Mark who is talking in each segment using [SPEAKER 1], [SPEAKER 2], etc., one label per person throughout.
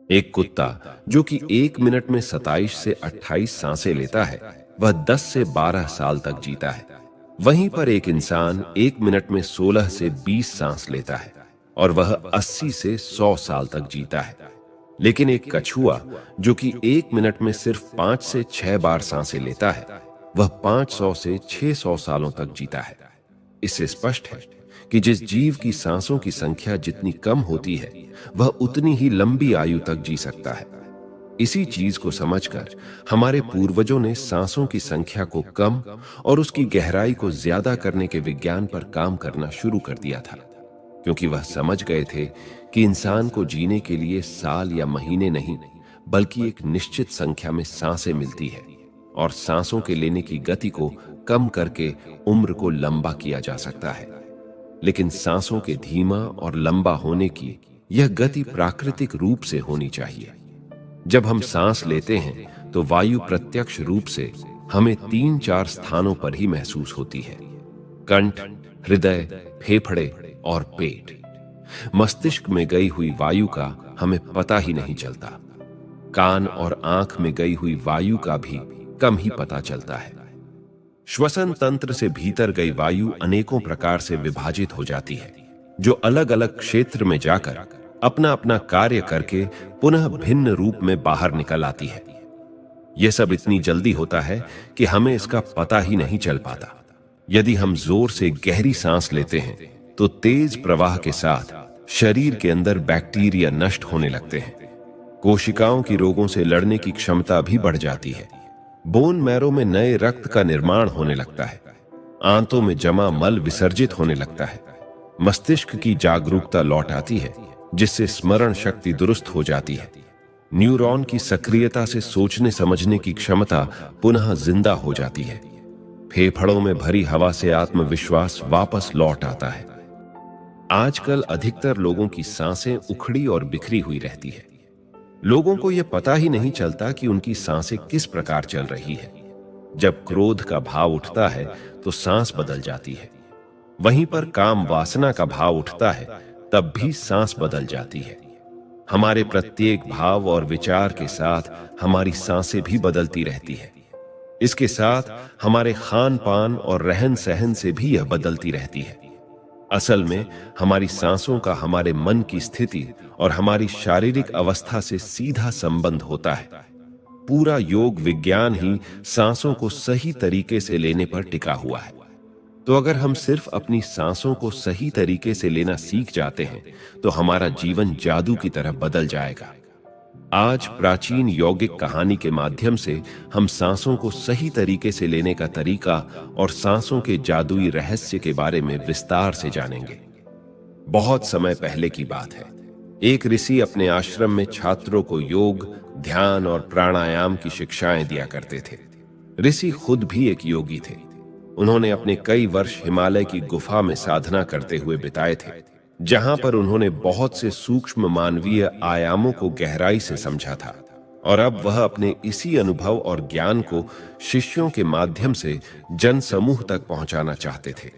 [SPEAKER 1] एक कुत्ता जो कि 1 मिनट में 27 से 28 सांसें लेता है, वह 10 से 12 साल तक जीता है। वहीं पर एक इंसान 1 मिनट में 16 से 20 सांस लेता है और वह 80 से 100 साल तक जीता है। लेकिन एक कछुआ जो कि 1 मिनट में सिर्फ 5 से 6 बार सांसें लेता है, वह 500 से 600 सालों तक जीता है। इससे स्पष्ट है कि जिस जीव की सांसों की संख्या जितनी कम होती है, वह उतनी ही लंबी आयु तक जी सकता है। इसी चीज को समझकर हमारे पूर्वजों ने सांसों की संख्या को कम और उसकी गहराई को ज्यादा करने के विज्ञान पर काम करना शुरू कर दिया था, क्योंकि वह समझ गए थे कि इंसान को जीने के लिए साल या महीने नहीं, बल्कि एक निश्चित संख्या में सांसें मिलती है और सांसों के लेने की गति को कम करके उम्र को लंबा किया जा सकता है। लेकिन सांसों के धीमा और लंबा होने की यह गति प्राकृतिक रूप से होनी चाहिए। जब हम सांस लेते हैं तो वायु प्रत्यक्ष रूप से हमें 3-4 स्थानों पर ही महसूस होती है: कंठ, हृदय, फेफड़े और पेट। मस्तिष्क में गई हुई वायु का हमें पता ही नहीं चलता। कान और आंख में गई हुई वायु का भी कम ही पता चलता है। श्वसन तंत्र से भीतर गई वायु अनेकों प्रकार से विभाजित हो जाती है, जो अलग अलग क्षेत्र में जाकर अपना अपना कार्य करके पुनः भिन्न रूप में बाहर निकल आती है। यह सब इतनी जल्दी होता है कि हमें इसका पता ही नहीं चल पाता। यदि हम जोर से गहरी सांस लेते हैं तो तेज प्रवाह के साथ शरीर के अंदर बैक्टीरिया नष्ट होने लगते हैं। कोशिकाओं की रोगों से लड़ने की क्षमता भी बढ़ जाती है। बोन मैरो में नए रक्त का निर्माण होने लगता है। आंतों में जमा मल विसर्जित होने लगता है। मस्तिष्क की जागरूकता लौट आती है, जिससे स्मरण शक्ति दुरुस्त हो जाती है। न्यूरॉन की सक्रियता से सोचने समझने की क्षमता पुनः जिंदा हो जाती है। फेफड़ों में भरी हवा से आत्मविश्वास वापस लौट आता है। आजकल अधिकतर लोगों की सांसें उखड़ी और बिखरी हुई रहती है। लोगों को यह पता ही नहीं चलता कि उनकी सांसें किस प्रकार चल रही है। जब क्रोध का भाव उठता है तो सांस बदल जाती है। वहीं पर काम वासना का भाव उठता है, तब भी सांस बदल जाती है। हमारे प्रत्येक भाव और विचार के साथ हमारी सांसें भी बदलती रहती है। इसके साथ हमारे खान पान और रहन सहन से भी यह बदलती रहती है। असल में हमारी सांसों का हमारे मन की स्थिति और हमारी शारीरिक अवस्था से सीधा संबंध होता है। पूरा योग विज्ञान ही सांसों को सही तरीके से लेने पर टिका हुआ है। तो अगर हम सिर्फ अपनी सांसों को सही तरीके से लेना सीख जाते हैं तो हमारा जीवन जादू की तरह बदल जाएगा। आज प्राचीन यौगिक कहानी के माध्यम से हम सांसों को सही तरीके से लेने का तरीका और सांसों के जादुई रहस्य के बारे में विस्तार से जानेंगे। बहुत समय पहले की बात है। एक ऋषि अपने आश्रम में छात्रों को योग, ध्यान और प्राणायाम की शिक्षाएं दिया करते थे। ऋषि खुद भी एक योगी थे। उन्होंने अपने कई वर्ष हिमालय की गुफा में साधना करते हुए बिताए थे, जहां पर उन्होंने बहुत से सूक्ष्म मानवीय आयामों को गहराई से समझा था और अब वह अपने इसी अनुभव और ज्ञान को शिष्यों के माध्यम से जन समूह तक पहुंचाना चाहते थे।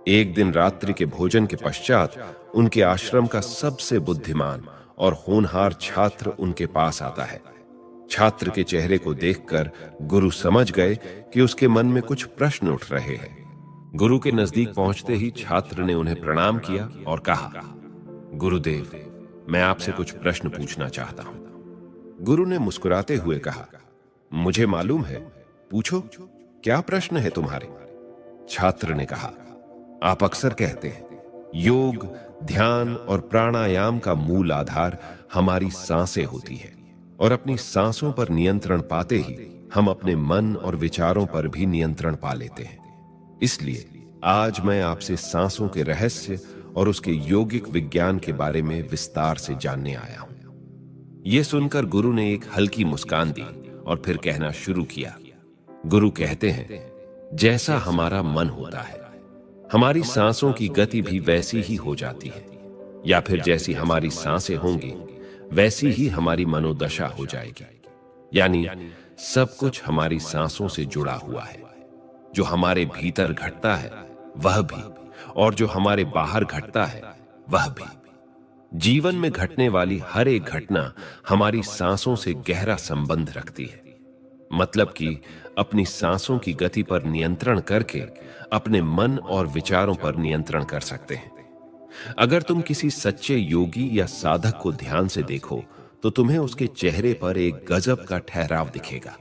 [SPEAKER 1] एक दिन रात्रि के भोजन के पश्चात उनके आश्रम का सबसे बुद्धिमान और होनहार छात्र उनके पास आता है। छात्र के चेहरे को देखकर गुरु समझ गए कि उसके मन में कुछ प्रश्न उठ रहे हैं। गुरु के नजदीक पहुंचते ही छात्र ने उन्हें प्रणाम किया और कहा, गुरुदेव, मैं आपसे कुछ प्रश्न पूछना चाहता हूं। गुरु ने मुस्कुराते हुए कहा, मुझे मालूम है, पूछो, क्या प्रश्न है तुम्हारे? छात्र ने कहा, आप अक्सर कहते हैं योग, ध्यान और प्राणायाम का मूल आधार हमारी सांसें होती है और अपनी सांसों पर नियंत्रण पाते ही हम अपने मन और विचारों पर भी नियंत्रण पा लेते हैं। इसलिए आज मैं आपसे सांसों के रहस्य और उसके यौगिक विज्ञान के बारे में विस्तार से जानने आया हूं। यह सुनकर गुरु ने एक हल्की मुस्कान दी और फिर कहना शुरू किया। गुरु कहते हैं, जैसा हमारा मन होता है, हमारी सांसों की गति भी वैसी ही हो जाती है, या फिर जैसी हमारी सांसें होंगी वैसी ही हमारी मनोदशा हो जाएगी। यानी सब कुछ हमारी सांसों से जुड़ा हुआ है। जो हमारे भीतर घटता है वह भी, और जो हमारे बाहर घटता है वह भी। जीवन में घटने वाली हर एक घटना हमारी सांसों से गहरा संबंध रखती है। मतलब कि अपनी सांसों की गति पर नियंत्रण करके अपने मन और विचारों पर नियंत्रण कर सकते हैं। अगर तुम किसी सच्चे योगी या साधक को ध्यान से देखो तो तुम्हें उसके चेहरे पर एक गजब का ठहराव दिखेगा।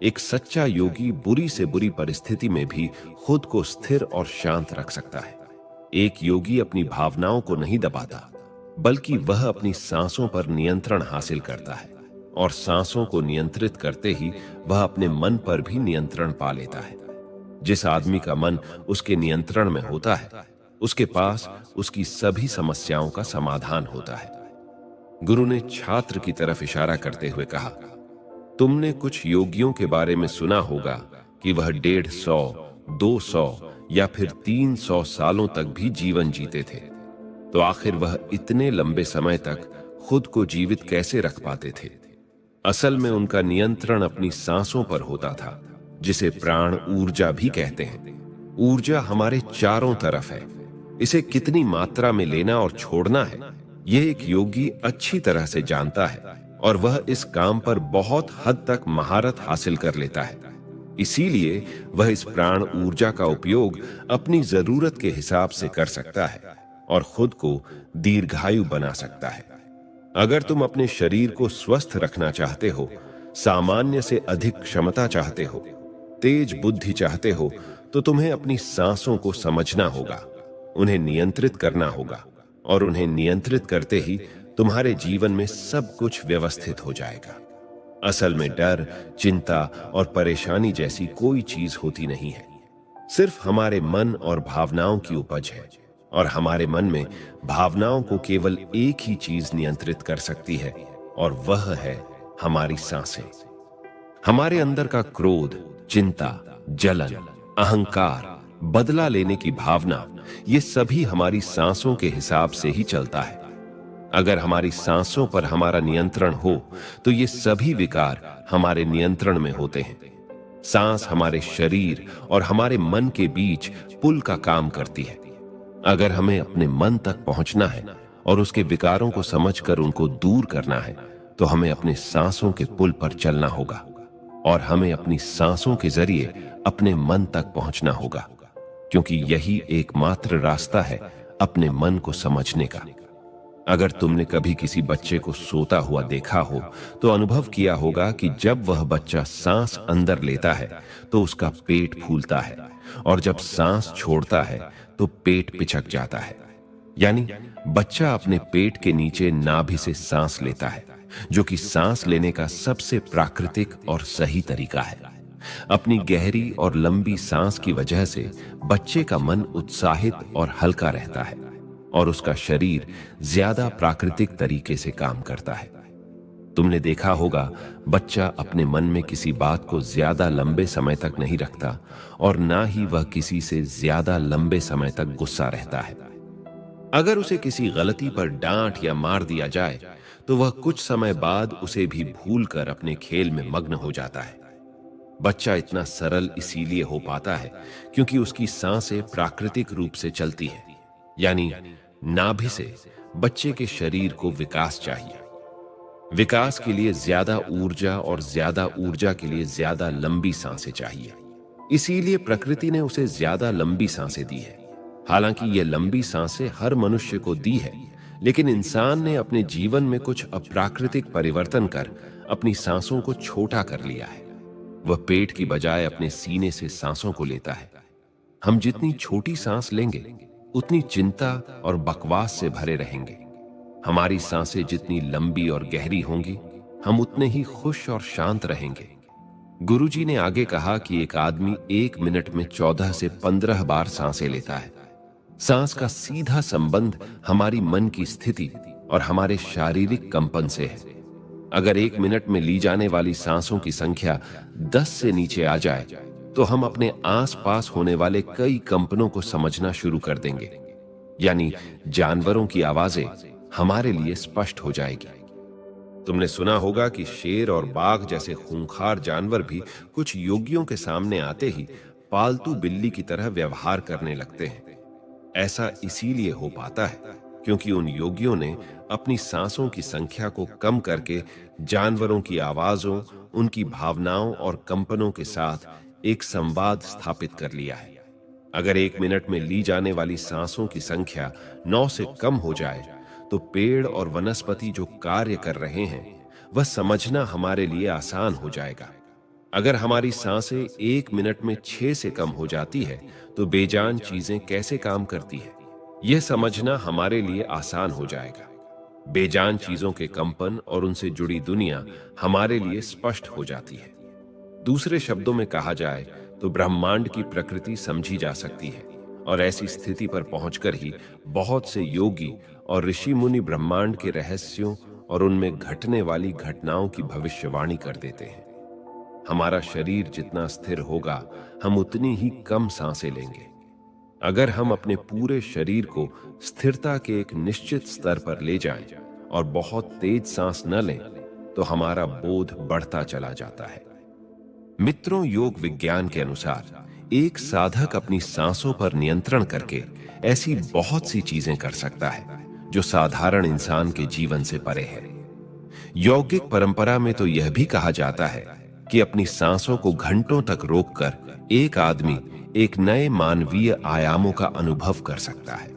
[SPEAKER 1] एक सच्चा योगी बुरी से बुरी परिस्थिति में भी खुद को स्थिर और शांत रख सकता है। एक योगी अपनी भावनाओं को नहीं दबाता, बल्कि वह अपनी सांसों पर नियंत्रण हासिल करता है, और सांसों को नियंत्रित करते ही वह अपने मन पर भी नियंत्रण पा लेता है। जिस आदमी का मन उसके नियंत्रण में होता है, उसके पास उसकी सभी समस्याओं का समाधान होता है। गुरु ने छात्र की तरफ इशारा करते हुए कहा, तुमने कुछ योगियों के बारे में सुना होगा कि वह 150, 200 या फिर 300 सालों तक भी जीवन जीते थे। तो आखिर वह इतने लंबे समय तक खुद को जीवित कैसे रख पाते थे? असल में उनका नियंत्रण अपनी सांसों पर होता था, जिसे प्राण ऊर्जा भी कहते हैं। ऊर्जा हमारे चारों तरफ है। इसे कितनी मात्रा में लेना और छोड़ना है, यह एक योगी अच्छी तरह से जानता है, और वह इस काम पर बहुत हद तक महारत हासिल कर लेता है। इसीलिए वह इस प्राण ऊर्जा का उपयोग अपनी जरूरत के हिसाब से कर सकता है और खुद को दीर्घायु बना सकता है। अगर तुम अपने शरीर को स्वस्थ रखना चाहते हो, सामान्य से अधिक क्षमता चाहते हो, तेज बुद्धि चाहते हो, तो तुम्हें अपनी सांसों को समझना होगा, उन्हें नियंत्रित करना होगा, और उन्हें नियंत्रित करते ही तुम्हारे जीवन में सब कुछ व्यवस्थित हो जाएगा। असल में डर, चिंता और परेशानी जैसी कोई चीज होती नहीं है। सिर्फ हमारे मन और भावनाओं की उपज है, और हमारे मन में भावनाओं को केवल एक ही चीज नियंत्रित कर सकती है, और वह है हमारी सांसें। हमारे अंदर का क्रोध, चिंता, जलन, अहंकार, बदला लेने की भावना, ये सभी हमारी सांसों के हिसाब से ही चलता है। अगर हमारी सांसों पर हमारा नियंत्रण हो तो ये सभी विकार हमारे नियंत्रण में होते हैं। सांस हमारे शरीर और हमारे मन के बीच पुल का काम करती है। अगर हमें अपने मन तक पहुंचना है और उसके विकारों को समझकर उनको दूर करना है, तो हमें अपने सांसों के पुल पर चलना होगा, और हमें अपनी सांसों के जरिए अपने मन तक पहुंचना होगा, क्योंकि यही एकमात्र रास्ता है अपने मन को समझने का। अगर तुमने कभी किसी बच्चे को सोता हुआ देखा हो तो अनुभव किया होगा कि जब वह बच्चा सांस अंदर लेता है तो उसका पेट फूलता है, और जब सांस छोड़ता है तो पेट पिचक जाता है। यानी बच्चा अपने पेट के नीचे नाभि से सांस लेता है, जो कि सांस लेने का सबसे प्राकृतिक और सही तरीका है। अपनी गहरी और लंबी सांस की वजह से बच्चे का मन उत्साहित और हल्का रहता है, और उसका शरीर ज्यादा प्राकृतिक तरीके से काम करता है। तुमने देखा होगा, बच्चा अपने मन में किसी बात को ज्यादा लंबे समय तक नहीं रखता, और ना ही वह किसी से ज्यादा लंबे समय तक गुस्सा रहता है। अगर उसे किसी गलती पर डांट या मार दिया जाए तो वह कुछ समय बाद उसे भी भूलकर अपने खेल में मग्न हो जाता है। बच्चा इतना सरल इसीलिए हो पाता है क्योंकि उसकी सांसें प्राकृतिक रूप से चलती है। यानी नाभि से बच्चे के शरीर को विकास चाहिए। विकास के लिए ज्यादा ऊर्जा, और ज्यादा ऊर्जा के लिए ज्यादा लंबी सांसें चाहिए। इसीलिए प्रकृति ने उसे ज्यादा लंबी सांसें दी है। हालांकि ये लंबी सांसें हर मनुष्य को दी है, लेकिन इंसान ने अपने जीवन में कुछ अप्राकृतिक परिवर्तन कर अपनी सांसों को छोटा कर लिया है। वह पेट की बजाय अपने सीने से सांसों को लेता है। हम जितनी छोटी सांस लेंगे उतनी चिंता और बकवास से भरे रहेंगे। हमारी सांसें जितनी लंबी और गहरी होंगी, हम उतने ही खुश और शांत रहेंगे। गुरुजी ने आगे कहा कि एक आदमी 1 मिनट में 14 से 15 बार सांसें लेता है। सांस का सीधा संबंध हमारी मन की स्थिति और हमारे शारीरिक कंपन से है। अगर 1 मिनट में ली जाने वाली सांसों की संख्या 10 से नीचे आ जाए तो हम अपने आसपास होने वाले कई कंपनों को समझना शुरू कर देंगे। यानी जानवरों की आवाजें हमारे लिए स्पष्ट हो जाएगी। तुमने सुना होगा कि शेर और बाघ जैसे खूंखार जानवर भी कुछ योगियों के सामने आते ही पालतू बिल्ली की तरह व्यवहार करने लगते हैं। ऐसा इसीलिए हो पाता है क्योंकि उन योगियों ने अपनी सांसों की संख्या को कम करके जानवरों की आवाजों, उनकी भावनाओं और कंपनों के साथ एक संवाद स्थापित कर लिया है। अगर 1 मिनट में ली जाने वाली सांसों की संख्या 9 से कम हो जाए, तो पेड़ और वनस्पति जो कार्य कर रहे हैं, वह समझना हमारे लिए आसान हो जाएगा। अगर हमारी सांसें 1 मिनट में 6 से कम हो जाती है, तो बेजान चीजें कैसे काम करती है, यह समझना हमारे लिए आसान हो जाएगा। बेजान चीजों के कंपन और उनसे जुड़ी दुनिया हमारे लिए स्पष्ट हो जाती है। दूसरे शब्दों में कहा जाए तो ब्रह्मांड की प्रकृति समझी जा सकती है, और ऐसी स्थिति पर पहुंचकर ही बहुत से योगी और ऋषि मुनि ब्रह्मांड के रहस्यों और उनमें घटने वाली घटनाओं की भविष्यवाणी कर देते हैं। हमारा शरीर जितना स्थिर होगा, हम उतनी ही कम सांसें लेंगे। अगर हम अपने पूरे शरीर को स्थिरता के एक निश्चित स्तर पर ले जाएं और बहुत तेज सांस न लें, तो हमारा बोध बढ़ता चला जाता है। मित्रों, योग विज्ञान के अनुसार एक साधक अपनी सांसों पर नियंत्रण करके ऐसी बहुत सी चीजें कर सकता है जो साधारण इंसान के जीवन से परे है। यौगिक परंपरा में तो यह भी कहा जाता है कि अपनी सांसों को घंटों तक रोककर एक आदमी एक नए मानवीय आयामों का अनुभव कर सकता है।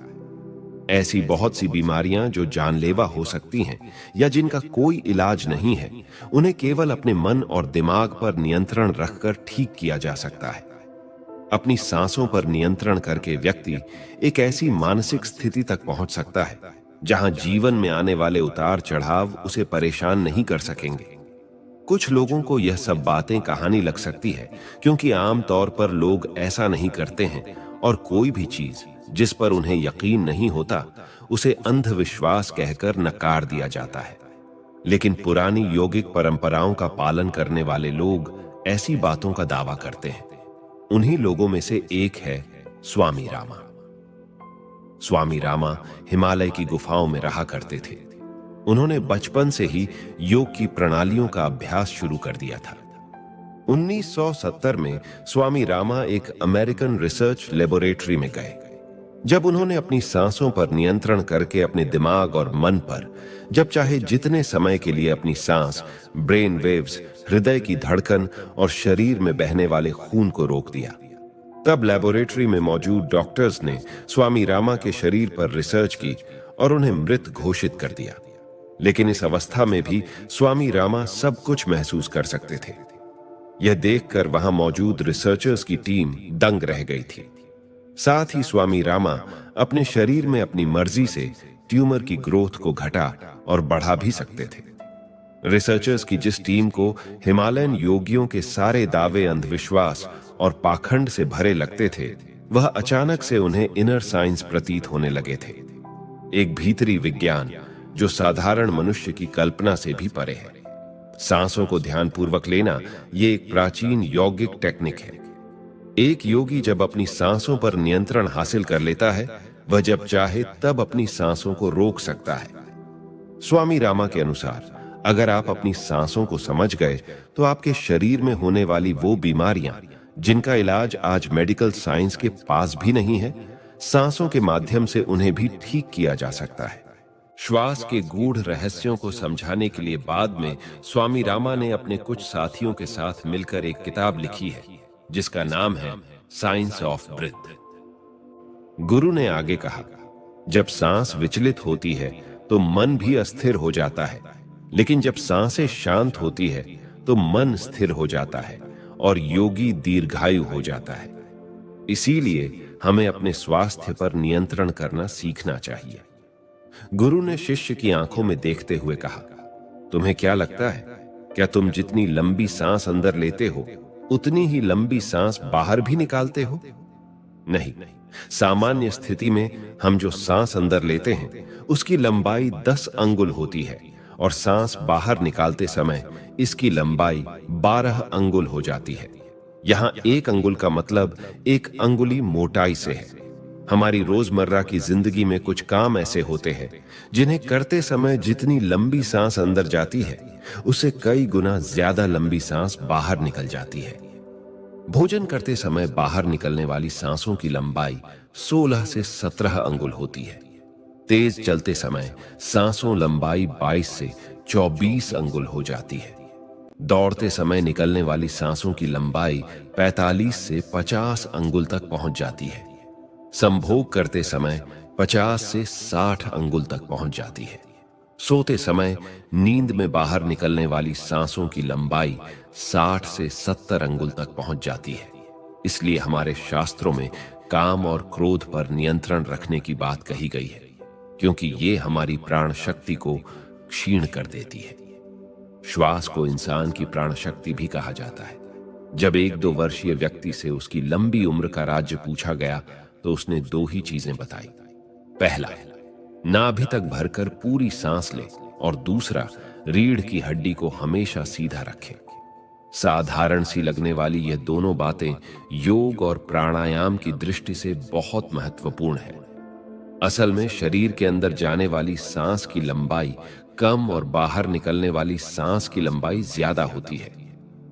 [SPEAKER 1] ऐसी बहुत सी बीमारियां जो जानलेवा हो सकती हैं या जिनका कोई इलाज नहीं है, उन्हें केवल अपने मन और दिमाग पर नियंत्रण रखकर ठीक किया जा सकता है। अपनी सांसों पर नियंत्रण करके व्यक्ति एक ऐसी मानसिक स्थिति तक पहुंच सकता है जहां जीवन में आने वाले उतार चढ़ाव उसे परेशान नहीं कर सकेंगे। कुछ लोगों को यह सब बातें कहानी लग सकती है, क्योंकि आम तौर पर लोग ऐसा नहीं करते हैं और कोई भी चीज जिस पर उन्हें यकीन नहीं होता, उसे अंधविश्वास कहकर नकार दिया जाता है। लेकिन पुरानी यौगिक परंपराओं का पालन करने वाले लोग ऐसी बातों का दावा करते हैं। उन्हीं लोगों में से एक है स्वामी रामा। स्वामी रामा हिमालय की गुफाओं में रहा करते थे। उन्होंने बचपन से ही योग की प्रणालियों का अभ्यास शुरू कर दिया था। 1970 में स्वामी रामा एक अमेरिकन रिसर्च लेबोरेटरी में गए। जब उन्होंने अपनी सांसों पर नियंत्रण करके अपने दिमाग और मन पर जब चाहे जितने समय के लिए अपनी सांस, ब्रेन वेव्स, हृदय की धड़कन और शरीर में बहने वाले खून को रोक दिया, तब लेबोरेटरी में मौजूद डॉक्टर्स ने स्वामी रामा के शरीर पर रिसर्च की और उन्हें मृत घोषित कर दिया। लेकिन इस अवस्था में भी स्वामी रामा सब कुछ महसूस कर सकते थे। यह देखकर वहां मौजूद रिसर्चर्स की टीम दंग रह गई थी। साथ ही स्वामी रामा अपने शरीर में अपनी मर्जी से ट्यूमर की ग्रोथ को घटा और बढ़ा भी सकते थे। रिसर्चर्स की जिस टीम को हिमालयन योगियों के सारे दावे अंधविश्वास और पाखंड से भरे लगते थे, वह अचानक से उन्हें इनर साइंस प्रतीत होने लगे थे। एक भीतरी विज्ञान जो साधारण मनुष्य की कल्पना से भी परे है। सांसों को ध्यानपूर्वक लेना यह एक प्राचीन यौगिक टेक्निक है। एक योगी जब अपनी सांसों पर नियंत्रण हासिल कर लेता है, वह जब चाहे तब अपनी सांसों को रोक सकता है। स्वामी रामा के अनुसार अगर आप अपनी सांसों को समझ गए, तो आपके शरीर में होने वाली वो बीमारियां जिनका इलाज आज मेडिकल साइंस के पास भी नहीं है, सांसों के माध्यम से उन्हें भी ठीक किया जा सकता है। श्वास के गूढ़ रहस्यों को समझाने के लिए बाद में स्वामी रामा ने अपने कुछ साथियों के साथ मिलकर एक किताब लिखी है जिसका नाम है साइंस ऑफ ब्रीथ। गुरु ने आगे कहा, जब सांस विचलित होती है तो मन भी अस्थिर हो जाता है, लेकिन जब सांसें शांत होती है तो मन स्थिर हो जाता है और योगी दीर्घायु हो जाता है। इसीलिए हमें अपने स्वास्थ्य पर नियंत्रण करना सीखना चाहिए। गुरु ने शिष्य की आंखों में देखते हुए कहा, तुम्हें क्या लगता है, क्या तुम जितनी लंबी सांस अंदर लेते हो उतनी ही लंबी सांस बाहर भी निकालते हो? नहीं, सामान्य स्थिति में हम जो सांस अंदर लेते हैं उसकी लंबाई 10 अंगुल होती है और सांस बाहर निकालते समय इसकी लंबाई 12 अंगुल हो जाती है। यहां 1 अंगुल का मतलब 1 अंगुली मोटाई से है। हमारी रोजमर्रा की जिंदगी में कुछ काम ऐसे होते हैं जिन्हें करते समय जितनी लंबी सांस अंदर जाती है उससे कई गुना ज्यादा लंबी सांस बाहर निकल जाती है। भोजन करते समय बाहर निकलने वाली सांसों की लंबाई 16 से 17 अंगुल होती है। तेज चलते समय सांसों लंबाई 22 से 24 अंगुल हो जाती है। दौड़ते समय निकलने वाली सांसों की लंबाई 45 से 50 अंगुल तक पहुंच जाती है। संभोग करते समय 50 से 60 अंगुल तक पहुंच जाती है। सोते समय नींद में बाहर निकलने वाली सांसों की लंबाई 60 से 70 अंगुल तक पहुंच जाती है। इसलिए हमारे शास्त्रों में काम और क्रोध पर नियंत्रण रखने की बात कही गई है, क्योंकि ये हमारी प्राण शक्ति को क्षीण कर देती है। श्वास को इंसान की प्राण शक्ति भी कहा जाता है। जब 1-2 वर्षीय व्यक्ति से उसकी लंबी उम्र का राज्य पूछा गया तो उसने 2 ही चीजें बताई। पहला, नाभि तक भरकर पूरी सांस ले, और दूसरा, रीढ़ की हड्डी को हमेशा सीधा रखें। साधारण सी लगने वाली ये दोनों बातें योग और प्राणायाम की दृष्टि से बहुत महत्वपूर्ण है। असल में शरीर के अंदर जाने वाली सांस की लंबाई कम और बाहर निकलने वाली सांस की लंबाई ज्यादा होती है।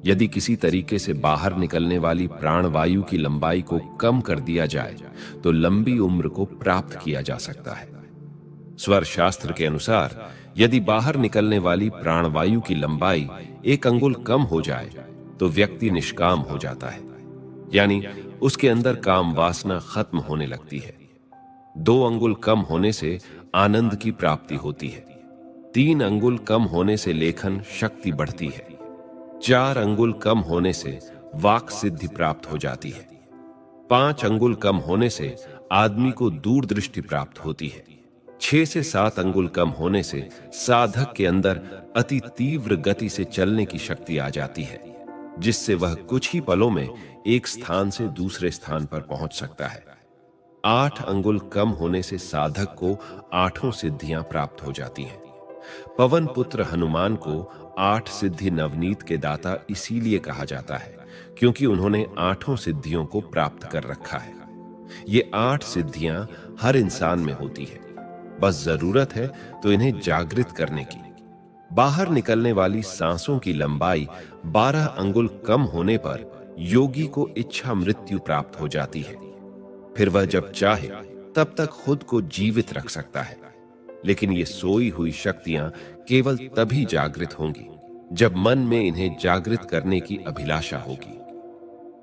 [SPEAKER 1] यदि किसी तरीके से बाहर निकलने वाली प्राणवायु की लंबाई को कम कर दिया जाए तो लंबी उम्र को प्राप्त किया जा सकता है। स्वर शास्त्र के अनुसार यदि बाहर निकलने वाली प्राणवायु की लंबाई 1 अंगुल कम हो जाए तो व्यक्ति निष्काम हो जाता है, यानी उसके अंदर काम वासना खत्म होने लगती है। 2 अंगुल कम होने से आनंद की प्राप्ति होती है। 3 अंगुल कम होने से लेखन शक्ति बढ़ती है। 4 अंगुल कम होने से वाक सिद्धि प्राप्त हो जाती है। 5 अंगुल कम होने से आदमी को दूरदृष्टि प्राप्त होती है। 6 से 7 अंगुल कम होने से साधक के अंदर अति तीव्र गति से चलने की शक्ति आ जाती है, जिससे वह कुछ ही पलों में एक स्थान से दूसरे स्थान पर पहुंच सकता है। 8 अंगुल कम होने से साधक को 8 सिद्धियां प्राप्त हो जाती हैं। पवन पुत्र हनुमान को 8 सिद्धि नवनीत के दाता इसीलिए कहा जाता है, क्योंकि उन्होंने 8 सिद्धियों को प्राप्त कर रखा है। ये 8 सिद्धियां हर इंसान में होती है, बस जरूरत है तो इन्हें जागृत करने की। बाहर निकलने वाली सांसों की लंबाई 12 अंगुल कम होने पर योगी को इच्छा मृत्यु प्राप्त हो जाती है। फिर वह जब चाहे तब तक खुद को जीवित रख सकता है, लेकिन ये सोई हुई शक्तियां केवल तभी जागृत होंगी जब मन में इन्हें जागृत करने की अभिलाषा होगी।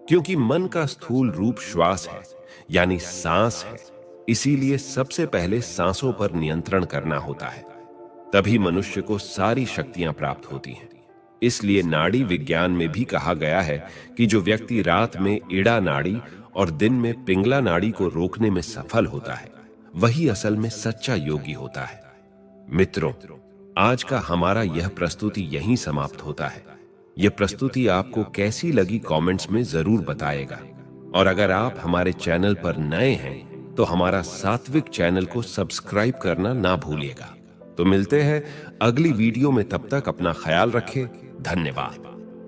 [SPEAKER 1] क्योंकि मन का स्थूल रूप श्वास है, यानी सांस है, इसीलिए सबसे पहले सांसों पर नियंत्रण करना होता है, तभी मनुष्य को सारी शक्तियां प्राप्त होती हैं। इसलिए नाड़ी विज्ञान में भी कहा गया है कि जो व्यक्ति रात में इड़ा नाड़ी और दिन में पिंगला नाड़ी को रोकने में सफल होता है, वही असल में सच्चा योगी होता है। मित्रों, आज का हमारा यह प्रस्तुति यहीं समाप्त होता है। यह प्रस्तुति आपको कैसी लगी कमेंट्स में जरूर बताएगा, और अगर आप हमारे चैनल पर नए हैं तो हमारा सात्विक चैनल को सब्सक्राइब करना ना भूलिएगा। तो मिलते हैं अगली वीडियो में, तब तक अपना ख्याल रखें। धन्यवाद।